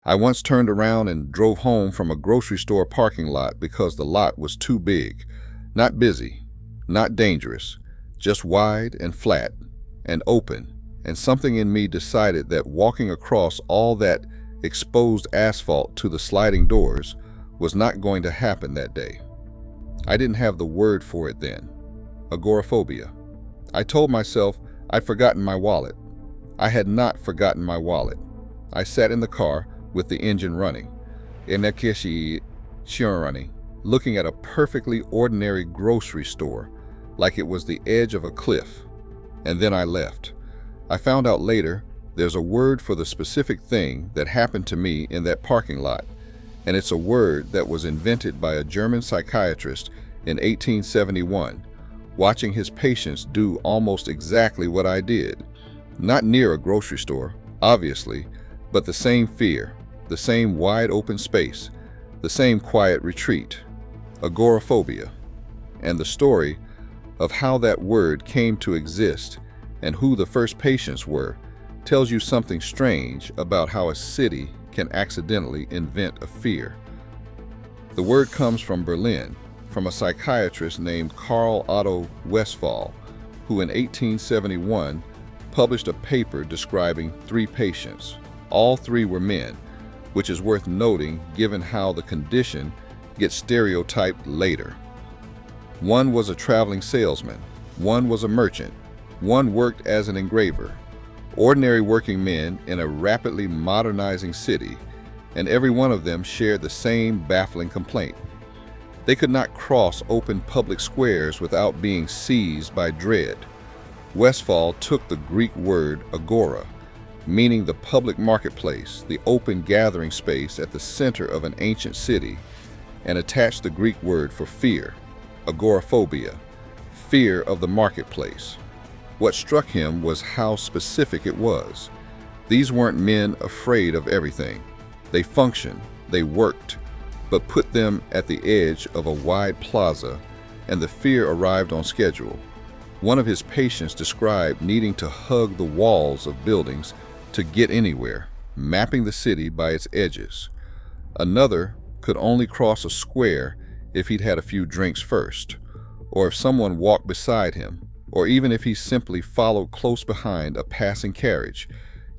I once turned around and drove home from a grocery store parking lot because the lot was too big. Not busy, not dangerous, just wide and flat and open, and something in me decided that walking across all that exposed asphalt to the sliding doors was not going to happen that day. I didn't have the word for it then. Agoraphobia. I told myself I'd forgotten my wallet. I had not forgotten my wallet. I sat in the car with the engine running, looking at a perfectly ordinary grocery store like it was the edge of a cliff. And then I left. I found out later there's a word for the specific thing that happened to me in that parking lot, and it's a word that was invented by a German psychiatrist in 1871, watching his patients do almost exactly what I did. Not near a grocery store, obviously, but the same fear, the same wide open space, the same quiet retreat. Agoraphobia. And the story of how that word came to exist and who the first patients were tells you something strange about how a city can accidentally invent a fear. The word comes from Berlin, from a psychiatrist named Otto Westphal, who in 1871 published a paper describing 3 patients. All 3 were men, which is worth noting given how the condition gets stereotyped later. One was a traveling salesman, one was a merchant, one worked as an engraver. Ordinary working men in a rapidly modernizing city, and every one of them shared the same baffling complaint. They could not cross open public squares without being seized by dread. Westphal took the Greek word agora, meaning the public marketplace, the open gathering space at the center of an ancient city, and attached the Greek word for fear, agoraphobia, fear of the marketplace. What struck him was how specific it was. These weren't men afraid of everything. They functioned, they worked, but put them at the edge of a wide plaza, and the fear arrived on schedule. One of his patients described needing to hug the walls of buildings to get anywhere, mapping the city by its edges. Another could only cross a square if he'd had a few drinks first, or if someone walked beside him, or even if he simply followed close behind a passing carriage,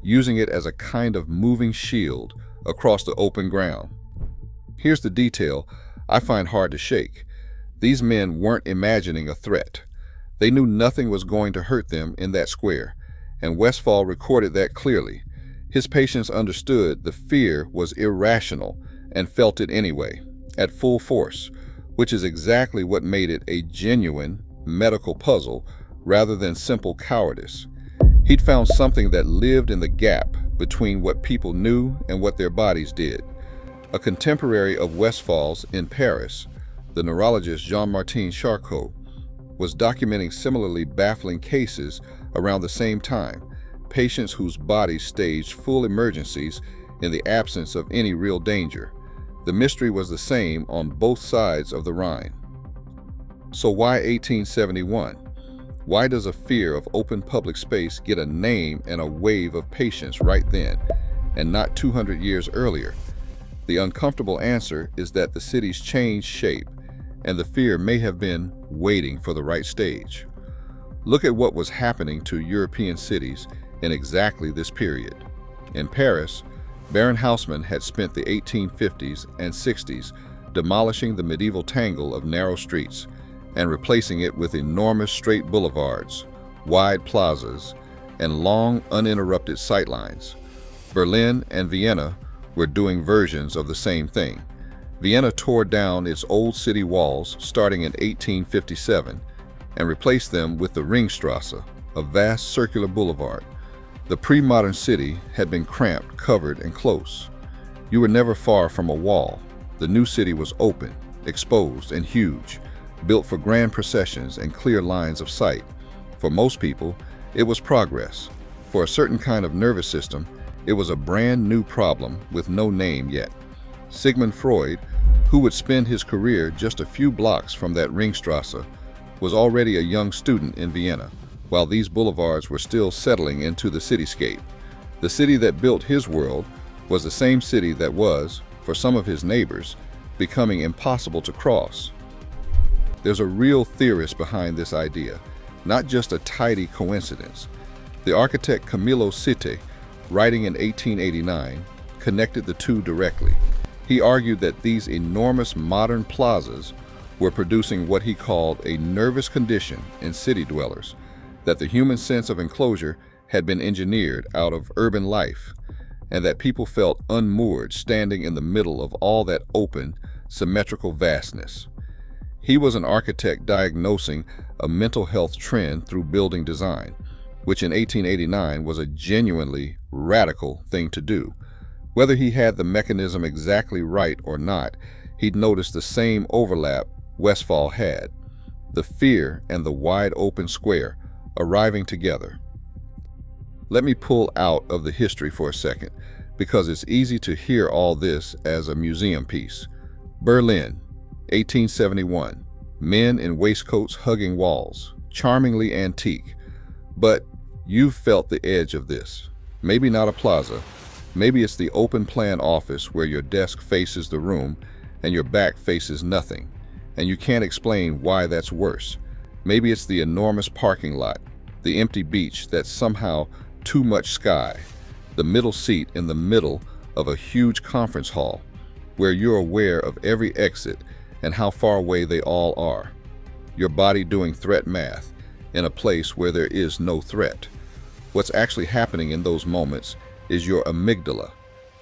using it as a kind of moving shield across the open ground. Here's the detail I find hard to shake. These men weren't imagining a threat. They knew nothing was going to hurt them in that square, and Westphal recorded that clearly. His patients understood the fear was irrational and felt it anyway, at full force, which is exactly what made it a genuine medical puzzle rather than simple cowardice. He'd found something that lived in the gap between what people knew and what their bodies did. A contemporary of Westphal's in Paris, the neurologist Jean-Martin Charcot, was documenting similarly baffling cases around the same time, patients whose bodies staged full emergencies in the absence of any real danger. The mystery was the same on both sides of the Rhine. So why 1871? Why does a fear of open public space get a name and a wave of patients right then, and not 200 years earlier? The uncomfortable answer is that the city's changed shape, and the fear may have been waiting for the right stage. Look at what was happening to European cities in exactly this period. In Paris, Baron Haussmann had spent the 1850s and 60s demolishing the medieval tangle of narrow streets and replacing it with enormous straight boulevards, wide plazas, and long uninterrupted sightlines. Berlin and Vienna were doing versions of the same thing. Vienna tore down its old city walls starting in 1857 and replaced them with the Ringstrasse, a vast circular boulevard. The pre-modern city had been cramped, covered, and close. You were never far from a wall. The new city was open, exposed, and huge, built for grand processions and clear lines of sight. For most people, it was progress. For a certain kind of nervous system, it was a brand new problem with no name yet. Sigmund Freud, who would spend his career just a few blocks from that Ringstrasse, was already a young student in Vienna, while these boulevards were still settling into the cityscape. The city that built his world was the same city that was, for some of his neighbors, becoming impossible to cross. There's a real theorist behind this idea, not just a tidy coincidence. The architect Camillo Sitte, writing in 1889, connected the two directly. He argued that these enormous modern plazas were producing what he called a nervous condition in city dwellers, that the human sense of enclosure had been engineered out of urban life, and that people felt unmoored standing in the middle of all that open, symmetrical vastness. He was an architect diagnosing a mental health trend through building design, which in 1889 was a genuinely radical thing to do. Whether he had the mechanism exactly right or not, he'd noticed the same overlap Westphal had, the fear and the wide open square arriving together. Let me pull out of the history for a second, because it's easy to hear all this as a museum piece. Berlin, 1871. Men in waistcoats hugging walls, charmingly antique. But you've felt the edge of this. Maybe not a plaza. Maybe it's the open plan office where your desk faces the room and your back faces nothing, and you can't explain why that's worse. Maybe it's the enormous parking lot, the empty beach that's somehow too much sky, the middle seat in the middle of a huge conference hall where you're aware of every exit and how far away they all are. Your body doing threat math in a place where there is no threat. What's actually happening in those moments is your amygdala,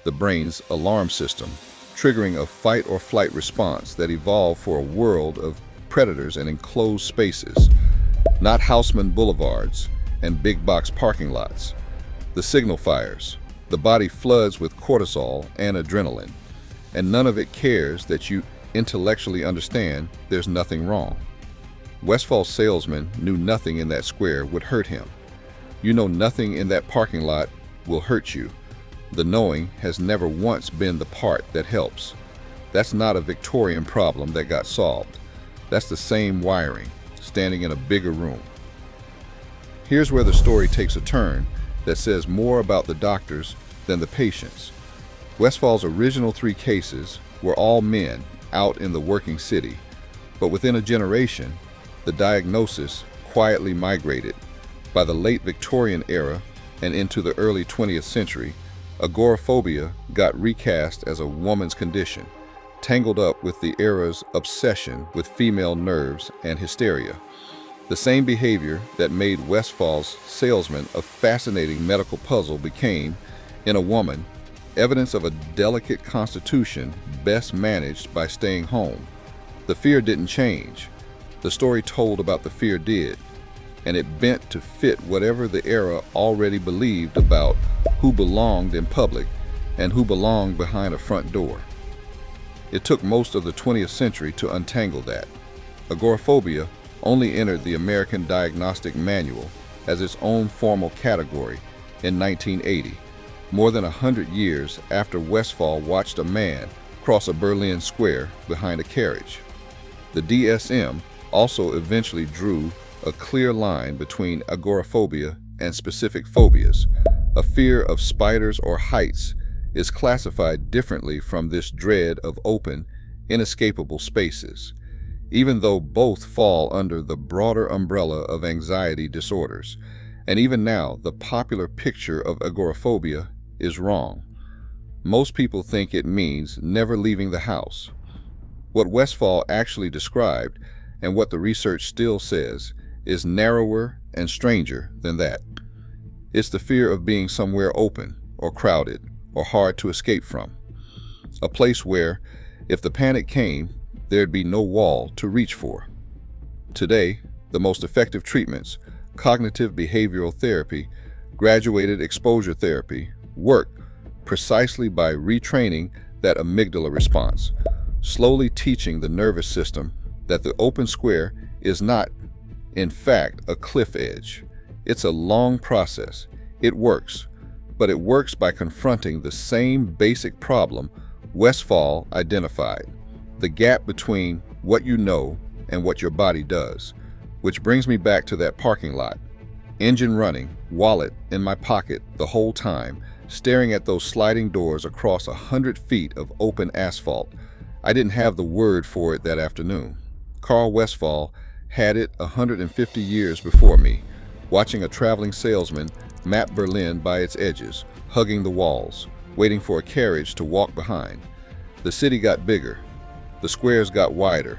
the brain's alarm system, triggering a fight or flight response that evolved for a world of predators and enclosed spaces, not Haussmann boulevards and big box parking lots. The signal fires, the body floods with cortisol and adrenaline, and none of it cares that you intellectually understand there's nothing wrong. Westphal's salesman knew nothing in that square would hurt him. You know nothing in that parking lot will hurt you. The knowing has never once been the part that helps. That's not a Victorian problem that got solved. That's the same wiring, standing in a bigger room. Here's where the story takes a turn that says more about the doctors than the patients. Westphal's original 3 cases were all men out in the working city, but within a generation, the diagnosis quietly migrated. By the late Victorian era and into the early 20th century, agoraphobia got recast as a woman's condition, tangled up with the era's obsession with female nerves and hysteria. The same behavior that made Westphal's salesman a fascinating medical puzzle became, in a woman, evidence of a delicate constitution best managed by staying home. The fear didn't change. The story told about the fear did, and it bent to fit whatever the era already believed about who belonged in public and who belonged behind a front door. It took most of the 20th century to untangle that. Agoraphobia only entered the American Diagnostic Manual as its own formal category in 1980, more than 100 years after Westphal watched a man cross a Berlin square behind a carriage. The DSM also eventually drew a clear line between agoraphobia and specific phobias. A fear of spiders or heights is classified differently from this dread of open, inescapable spaces, even though both fall under the broader umbrella of anxiety disorders. And even now, the popular picture of agoraphobia is wrong. Most people think it means never leaving the house. What Westphal actually described, and what the research still says, is narrower and stranger than that. It's the fear of being somewhere open or crowded or hard to escape from. A place where, if the panic came, there'd be no wall to reach for. Today, the most effective treatments, cognitive behavioral therapy, graduated exposure therapy, work precisely by retraining that amygdala response, slowly teaching the nervous system that the open square is not, in fact, a cliff edge. It's a long process. It works, but it works by confronting the same basic problem Westphal identified, the gap between what you know and what your body does. Which brings me back to that parking lot. Engine running, wallet in my pocket the whole time, staring at those sliding doors across 100 feet of open asphalt. I didn't have the word for it that afternoon. Carl Westphal had it 150 years before me, watching a traveling salesman map Berlin by its edges, hugging the walls, waiting for a carriage to walk behind. The city got bigger, the squares got wider,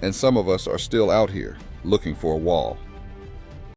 and some of us are still out here looking for a wall.